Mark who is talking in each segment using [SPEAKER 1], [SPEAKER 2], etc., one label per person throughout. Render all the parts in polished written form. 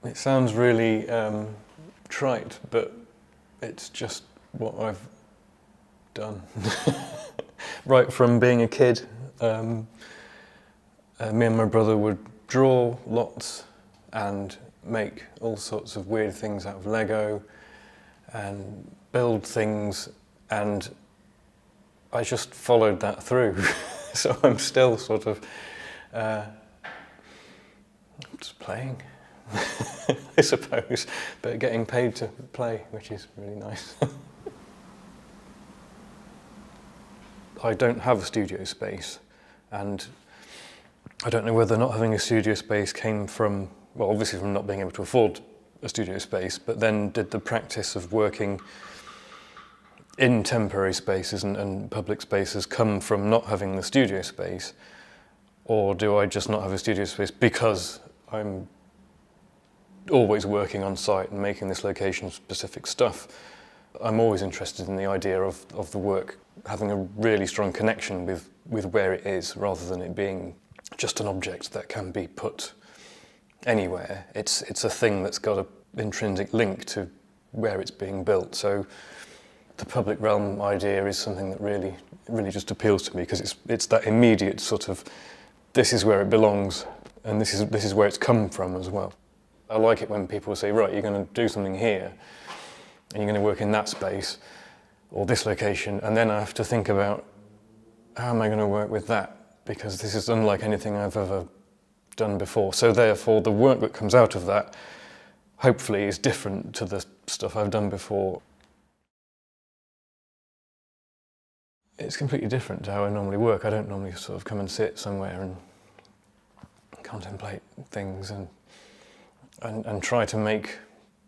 [SPEAKER 1] It sounds really trite, but it's just what I've done. Right from being a kid, me and my brother would draw lots and make all sorts of weird things out of Lego and build things, and I just followed that through. So I'm still sort of just playing, I suppose, but getting paid to play, which is really nice. I don't have a studio space, and I don't know whether not having a studio space came from, well, obviously from not being able to afford a studio space, but then did the practice of working in temporary spaces and public spaces come from not having the studio space, or do I just not have a studio space because I'm always working on site and making this location-specific stuff? I'm always interested in the idea of the work having a really strong connection with where it is, rather than it being just an object that can be put anywhere. It's a thing that's got an intrinsic link to where it's being built. So the public realm idea is something that really just appeals to me, because it's that immediate sort of, this is where it belongs, and this is where it's come from as well. I like it when people say, right, you're going to do something here, and you're going to work in that space, or this location, and then I have to think about, how am I going to work with that? Because this is unlike anything I've ever done before. So therefore, the work that comes out of that, hopefully, is different to the stuff I've done before. It's completely different to how I normally work. I don't normally sort of come and sit somewhere and contemplate things and try to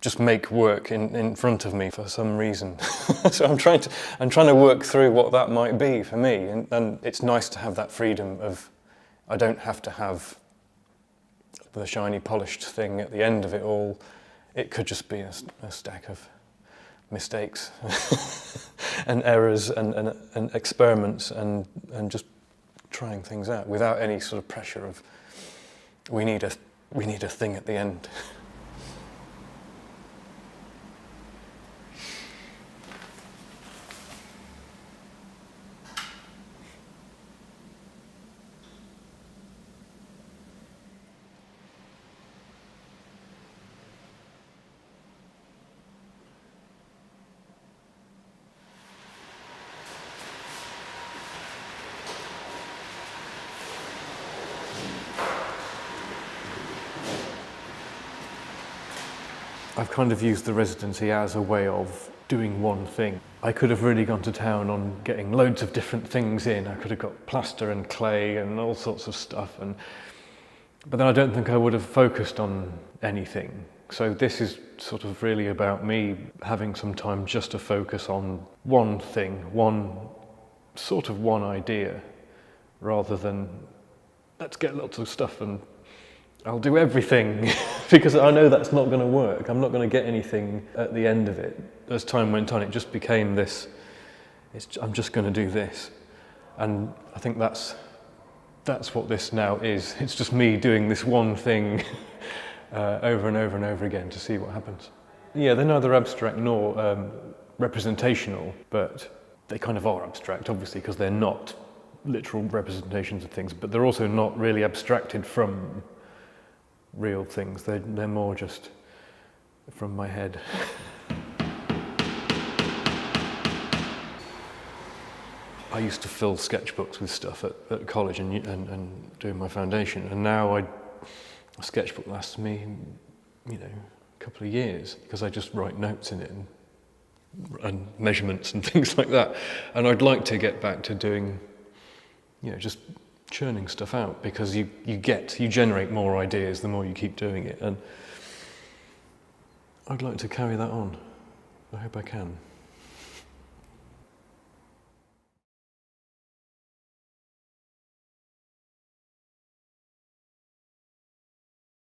[SPEAKER 1] just make work in front of me for some reason. So I'm trying to work through what that might be for me, and it's nice to have that freedom of, I don't have to have the shiny polished thing at the end of it all. It could just be a stack of mistakes and errors and experiments and just trying things out without any sort of pressure of, we need a thing at the end. I've kind of used the residency as a way of doing one thing. I could have really gone to town on getting loads of different things in. I could have got plaster and clay and all sorts of stuff, but then I don't think I would have focused on anything. So this is sort of really about me having some time just to focus on one thing, one idea, rather than let's get lots of stuff and I'll do everything, because I know that's not going to work. I'm not going to get anything at the end of it. As time went on, it just became this, I'm just going to do this. And I think that's what this now is. It's just me doing this one thing over and over and over again to see what happens. Yeah, they're neither abstract nor representational, but they kind of are abstract, obviously, because they're not literal representations of things, but they're also not really abstracted from real things. They're more just from my head. I used to fill sketchbooks with stuff at college and doing my foundation, and now a sketchbook lasts me, a couple of years, because I just write notes in it and measurements and things like that. And I'd like to get back to doing, just churning stuff out, because you generate more ideas the more you keep doing it, and I'd like to carry that on. I hope I can.